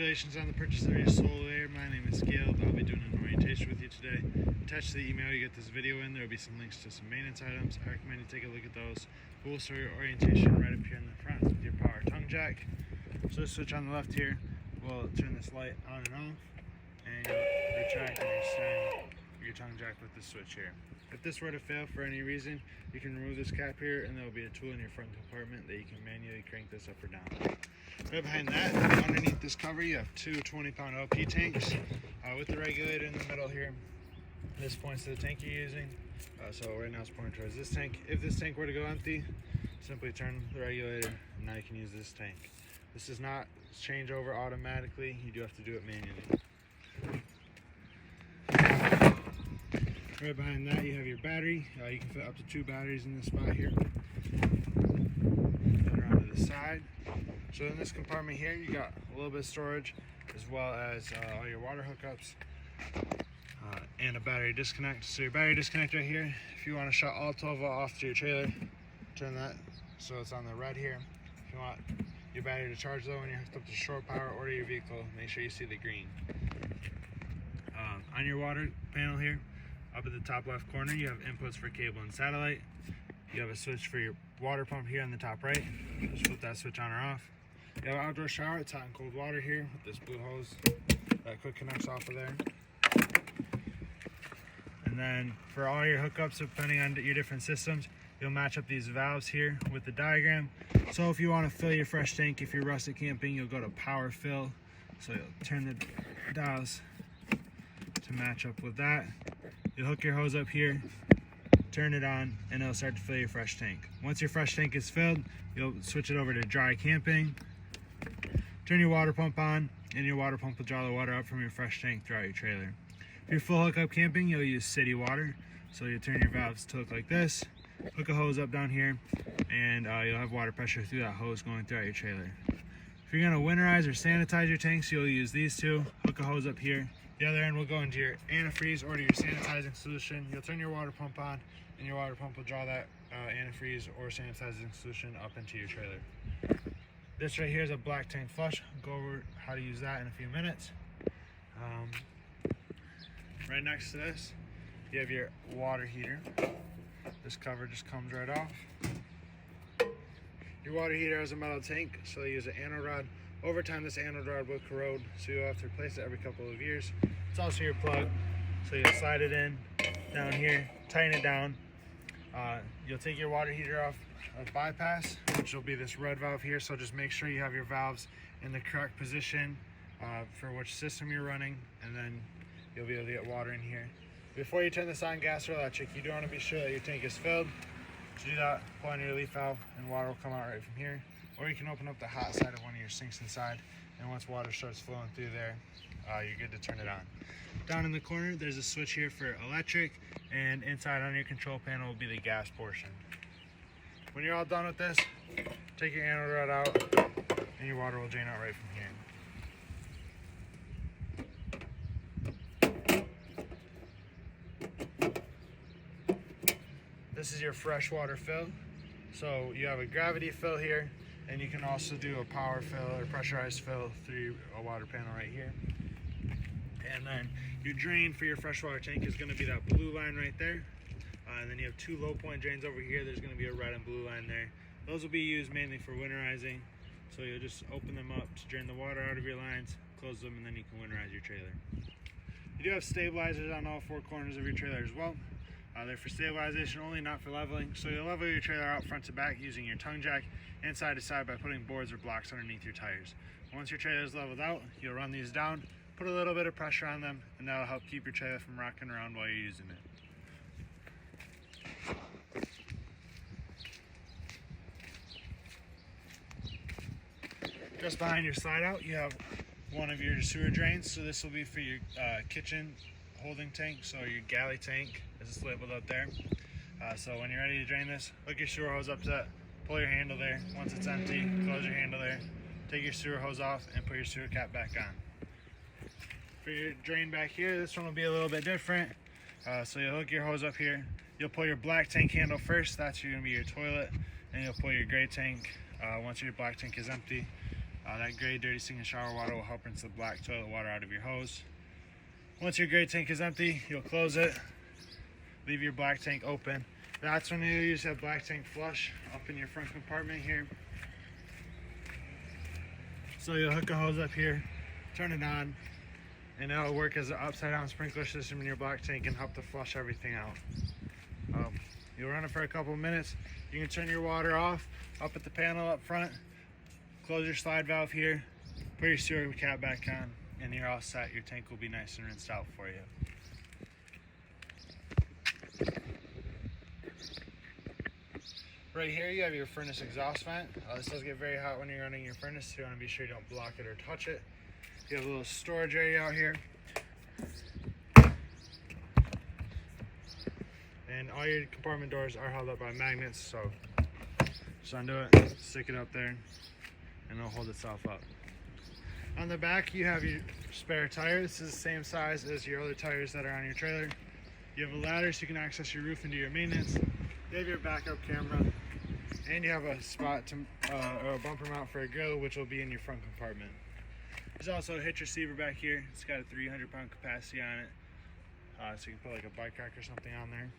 Congratulations on the purchase of your SolAire. My name is Gail. I'll be doing an orientation with you today. Attached to the email you get this video in, there will be some links to some maintenance items. I recommend you take a look at those. We'll start your orientation right up here in the front with your power tongue jack. So this switch on the left here will turn this light on and off, and you'll retract and extend your tongue jack with this switch here. If this were to fail for any reason, you can remove this cap here and there will be a tool in your front compartment that you can manually crank this up or down. Right behind that, underneath this cover, you have two 20-pound LP tanks with the regulator in the middle here. This points to the tank you're using. So right now it's pointing towards this tank. If this tank were to go empty, simply turn the regulator and now you can use this tank. This does not change over automatically. You do have to do it manually. Right behind that you have your battery. You can fit up to 2 batteries in this spot here. Put it around to the side. So in this compartment here you got a little bit of storage as well as all your water hookups and a battery disconnect. So your battery disconnect right here, if you want to shut all 12 volt off to your trailer, turn that so it's on the red here. If you want your battery to charge though when you're hooked up to shore power or your vehicle, make sure you see the green. On your water panel here, up at the top left corner, you have inputs for cable and satellite. You have a switch for your water pump here on the top right. Just flip that switch on or off. You have an outdoor shower. It's hot and cold water here with this blue hose that quick connects off of there. And then for all your hookups, depending on your different systems, you'll match up these valves here with the diagram. So if you want to fill your fresh tank, if you're rustic camping, you'll go to power fill. So you'll turn the dials to match up with that. You'll hook your hose up here, turn it on, and it'll start to fill your fresh tank. Once your fresh tank is filled, you'll switch it over to dry camping. Turn your water pump on, and your water pump will draw the water up from your fresh tank throughout your trailer. If you're full hookup camping, you'll use city water. So you turn your valves to look like this, hook a hose up down here, and you'll have water pressure through that hose going throughout your trailer. If you're gonna winterize or sanitize your tanks, you'll use these two. Hook a hose up here. The other end will go into your antifreeze or to your sanitizing solution. You'll turn your water pump on, and your water pump will draw that antifreeze or sanitizing solution up into your trailer. This right here is a black tank flush. I'll go over how to use that in a few minutes. Right next to this, you have your water heater. This cover just comes right off. Your water heater has a metal tank, so you use an anode rod. Over time, this anode rod will corrode, so you'll have to replace it every couple of years. It's also your plug, so you slide it in down here, tighten it down. You'll take your water heater off of bypass, which will be this red valve here, so just make sure you have your valves in the correct position for which system you're running, and then you'll be able to get water in here. Before you turn this on, gas or electric, you do want to be sure that your tank is filled. To do that, pull on your relief valve and water will come out right from here. Or you can open up the hot side of one of your sinks inside, and once water starts flowing through there, you're good to turn it on. Down in the corner, there's a switch here for electric, and inside on your control panel will be the gas portion. When you're all done with this, take your anode rod out, and your water will drain out right from here. This is your freshwater fill. So you have a gravity fill here, and you can also do a power fill or pressurized fill through a water panel right here. And then your drain for your freshwater tank is going to be that blue line right there. And then you have 2 low point drains over here. There's going to be a red and blue line there. Those will be used mainly for winterizing. So you'll just open them up to drain the water out of your lines, close them, and then you can winterize your trailer. You do have stabilizers on all 4 corners of your trailer as well. They're for stabilization only, not for leveling. So you'll level your trailer out front to back using your tongue jack and side to side by putting boards or blocks underneath your tires. Once your trailer is leveled out, you'll run these down, put a little bit of pressure on them, and that'll help keep your trailer from rocking around while you're using it. Just behind your slide out, you have one of your sewer drains. So this will be for your kitchen holding tank, so your galley tank, as it's labeled up there. So when you're ready to drain this, hook your sewer hose up to that, pull your handle there. Once it's empty, close your handle there, take your sewer hose off, and put your sewer cap back on. For your drain back here, this one will be a little bit different. So you'll hook your hose up here. You'll pull your black tank handle first. That's going to be your toilet, and you'll pull your gray tank once your black tank is empty. That gray dirty sinking shower water will help rinse the black toilet water out of your hose. Once your gray tank is empty, you'll close it, leave your black tank open. That's when you use that black tank flush up in your front compartment here. So you'll hook a hose up here, turn it on, and it'll work as an upside down sprinkler system in your black tank and help to flush everything out. You'll run it for a couple of minutes. You can turn your water off up at the panel up front, close your slide valve here, put your sewer cap back on, and you're all set. Your tank will be nice and rinsed out for you. Right here you have your furnace exhaust vent. This does get very hot when you're running your furnace, so you want to be sure you don't block it or touch it. You have a little storage area out here. And all your compartment doors are held up by magnets, so just undo it, stick it up there, and it'll hold itself up. On the back you have your spare tire. This is the same size as your other tires that are on your trailer. You have a ladder so you can access your roof and do your maintenance. You have your backup camera, and you have a spot to or a bumper mount for a grill, which will be in your front compartment. There's also a hitch receiver back here. It's got a 300-pound capacity on it, so you can put like a bike rack or something on there.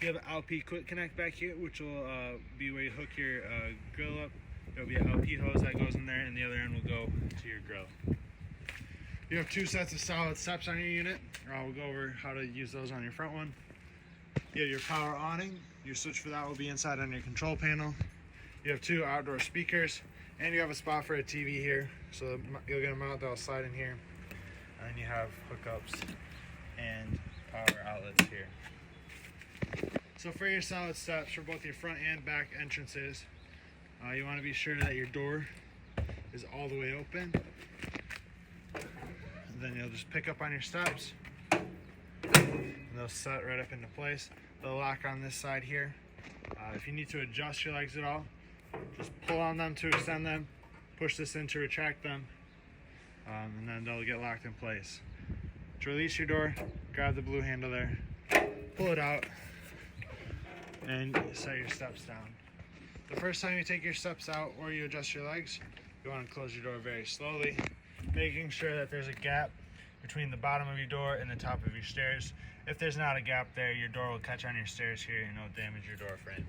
You have an LP quick connect back here, which will be where you hook your grill up. There'll be an LP hose that goes in there, and the other end will go to your grill. You have two sets of solid steps on your unit. We'll go over how to use those on your front one. You have your power awning. Your switch for that will be inside on your control panel. You have two outdoor speakers, and you have a spot for a TV here. So you'll get a mount that'll slide in here. And then you have hookups and power outlets here. So for your solid steps, for both your front and back entrances, you want to be sure that your door is all the way open. And then you'll just pick up on your steps, and they'll set right up into place. They'll lock on this side here. If you need to adjust your legs at all, just pull on them to extend them, push this in to retract them, and then they'll get locked in place. To release your door, grab the blue handle there, pull it out, and set your steps down. The first time you take your steps out or you adjust your legs, you want to close your door very slowly, making sure that there's a gap between the bottom of your door and the top of your stairs. If there's not a gap there, your door will catch on your stairs here and it'll damage your door frame.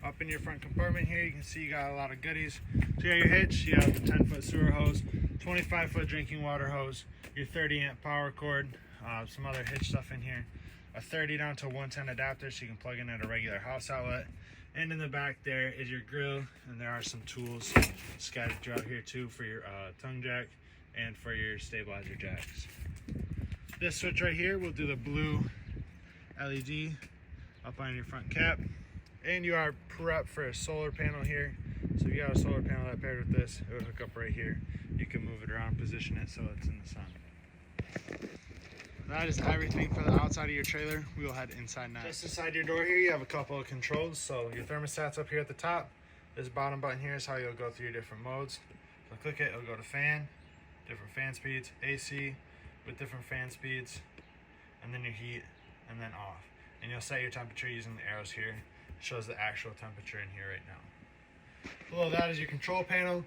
Up in your front compartment here, you can see you got a lot of goodies. So you got your hitch, you have the 10-foot sewer hose, 25-foot drinking water hose, your 30-amp power cord, some other hitch stuff in here, a 30 down to 110 adapter so you can plug in at a regular house outlet. And in the back there is your grill, and there are some tools scattered throughout here too for your tongue jack and for your stabilizer jacks. This switch right here will do the blue LED up on your front cap. And you are prepped for a solar panel here. So if you got a solar panel that paired with this, it will hook up right here. You can move it around, position it so it's in the sun. That is everything for the outside of your trailer. We will head inside now. Just inside your door here, you have a couple of controls. So your thermostat's up here at the top. This bottom button here is how you'll go through your different modes. So click it, it'll go to fan, different fan speeds, AC with different fan speeds, and then your heat, and then off. And you'll set your temperature using the arrows here. It shows the actual temperature in here right now. Below that is your control panel.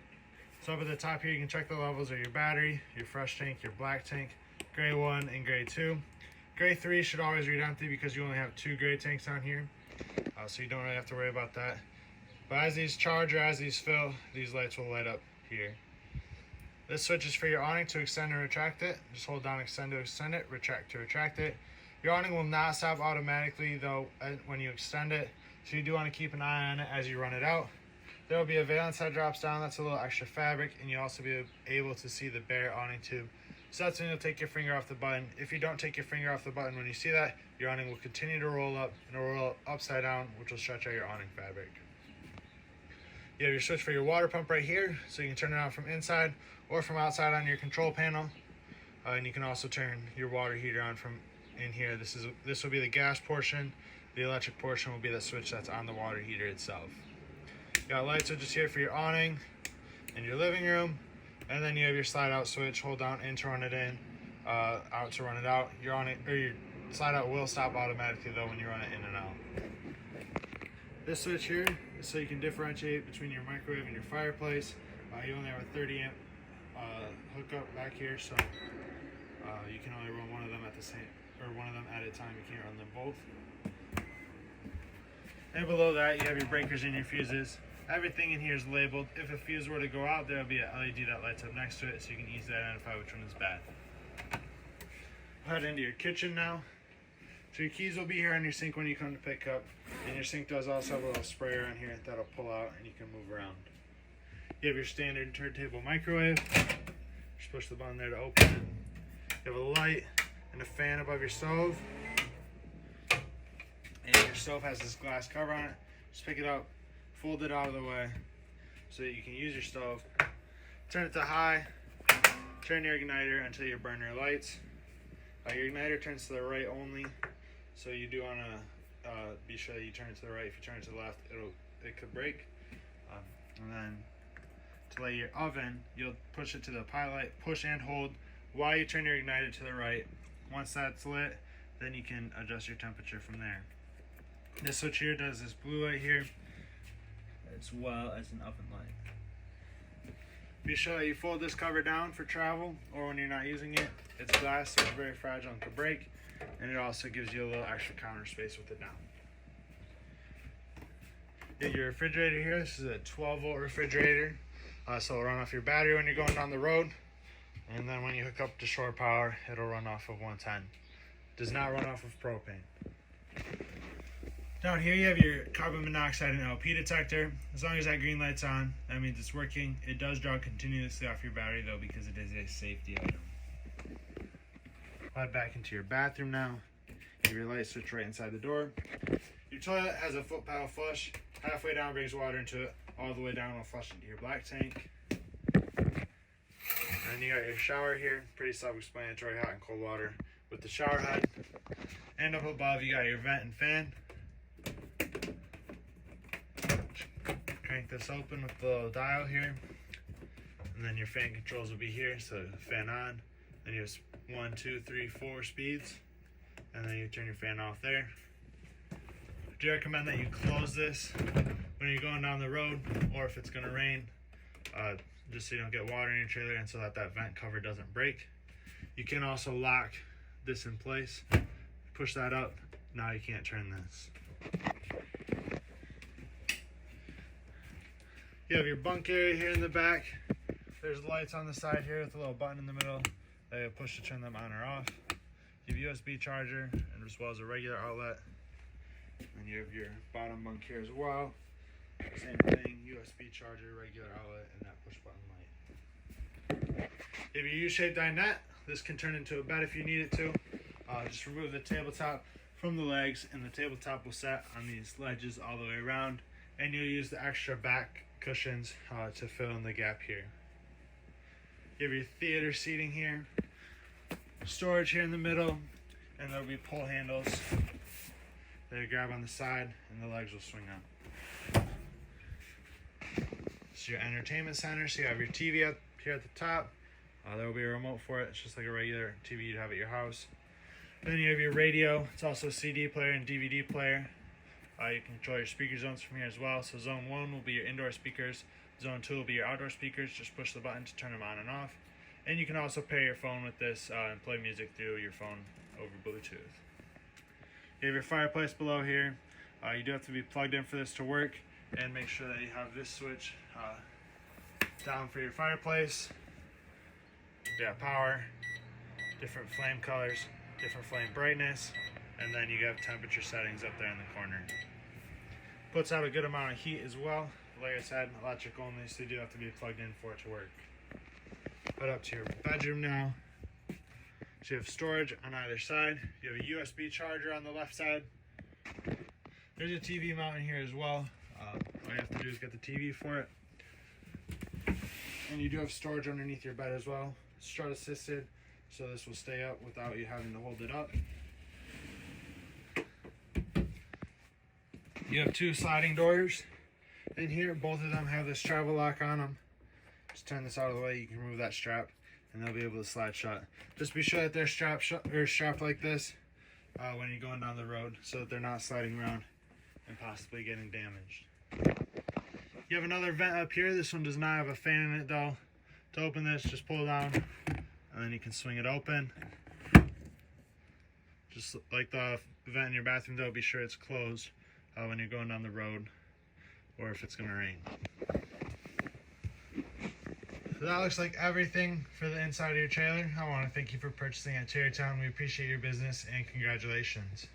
So up at the top here, you can check the levels of your battery, your fresh tank, your black tank, gray 1 and gray 2. Gray 3 should always read empty because you only have 2 gray tanks down here, so you don't really have to worry about that. But as these charge or as these fill, these lights will light up here. This switch is for your awning to extend and retract it. Just hold down extend to extend it, retract to retract it. Your awning will not stop automatically though when you extend it, so you do want to keep an eye on it as you run it out. There will be a valance that drops down, that's a little extra fabric, and you'll also be able to see the bare awning tube. So that's when you'll take your finger off the button. If you don't take your finger off the button when you see that, your awning will continue to roll up and it'll roll upside down, which will stretch out your awning fabric. You have your switch for your water pump right here, so you can turn it on from inside or from outside on your control panel. And you can also turn your water heater on from in here. This will be the gas portion. The electric portion will be the switch that's on the water heater itself. You got light switches here for your awning and your living room. And then you have your slide out switch. Hold down in to run it in, out to run it out. Your slide out will stop automatically though when you run it in and out. This switch here is so you can differentiate between your microwave and your fireplace. You only have a 30 amp hookup back here, so you can only run one of them at the same, or one of them at a time. You can't run them both. And below that, you have your breakers and your fuses. Everything in here is labeled. If a fuse were to go out, there will be an LED that lights up next to it, so you can easily identify which one is bad. Head into your kitchen now. So your keys will be here on your sink when you come to pick up, and your sink does also have a little sprayer on here that'll pull out and you can move around. You have your standard turntable microwave. Just push the button there to open it. You have a light and a fan above your stove, and your stove has this glass cover on it. Just pick it up, fold it out of the way so that you can use your stove. Turn it to high, turn your igniter until your burner lights. Your igniter turns to the right only, so you do want to be sure that you turn it to the right. If you turn it to the left, it could break. And then to light your oven, you'll push it to the pilot, push and hold while you turn your igniter to the right. Once that's lit, then you can adjust your temperature from there. This switch here does this blue light here, as well as an oven light. Be sure that you fold this cover down for travel or when you're not using it. It's glass, so it's very fragile and could break, and it also gives you a little extra counter space with it down. Get your refrigerator here. This is a 12-volt refrigerator, so it'll run off your battery when you're going down the road, and then when you hook up to shore power, it'll run off of 110. Does not run off of propane. Down here you have your carbon monoxide and LP detector. As long as that green light's on, that means it's working. It does draw continuously off your battery though, because it is a safety item. Head back into your bathroom now. You have your light switch right inside the door. Your toilet has a foot pedal flush. Halfway down brings water into it. All the way down will flush into your black tank. And you got your shower here. Pretty self-explanatory, hot and cold water with the shower head. And up above you got your vent and fan. Crank this open with the little dial here, and then your fan controls will be here. So fan on, then you have 1, 2, 3, 4 speeds, and then you turn your fan off there. I do recommend that you close this when you're going down the road, or if it's going to rain, just so you don't get water in your trailer and so that vent cover doesn't break. You can also lock this in place. Push that up. Now you can't turn this. You have your bunk area here in the back. There's lights on the side here with a little button in the middle that you push to turn them on or off. You have USB charger and as well as a regular outlet. And you have your bottom bunk here as well. Same thing, USB charger, regular outlet, and that push button light. You have your U-shaped dinette. This can turn into a bed if you need it to. Just remove the tabletop from the legs, and the tabletop will set on these ledges all the way around. And you'll use the extra back cushions to fill in the gap here. You have your theater seating here, storage here in the middle, and there'll be pull handles that you grab on the side, and the legs will swing up. This is your entertainment center, so you have your TV up here at the top. There will be a remote for it. It's just like a regular TV you'd have at your house. Then you have your radio. It's also a CD player and DVD player. You can control your speaker zones from here as well. So zone 1 will be your indoor speakers. Zone 2 will be your outdoor speakers. Just push the button to turn them on and off. And you can also pair your phone with this and play music through your phone over Bluetooth. You have your fireplace below here. You do have to be plugged in for this to work. And make sure that you have this switch down for your fireplace. You have power, different flame colors, different flame brightness, and then you have temperature settings up there in the corner. Puts out a good amount of heat as well. Like I said, electric only, so you do have to be plugged in for it to work. Head up to your bedroom now. So you have storage on either side. You have a USB charger on the left side. There's a TV mount in here as well. All you have to do is get the TV for it. And you do have storage underneath your bed as well. Strut assisted, so this will stay up without you having to hold it up. You have 2 sliding doors in here. Both of them have this travel lock on them. Just turn this out of the way. You can remove that strap, and they'll be able to slide shut. Just be sure that they're strapped like this when you're going down the road, so that they're not sliding around and possibly getting damaged. You have another vent up here. This one does not have a fan in it though. To open this, just pull down and then you can swing it open. Just like the vent in your bathroom though, be sure it's closed when you're going down the road or if it's gonna rain. So that looks like everything for the inside of your trailer. I want to thank you for purchasing at Tarrytown. We appreciate your business and congratulations.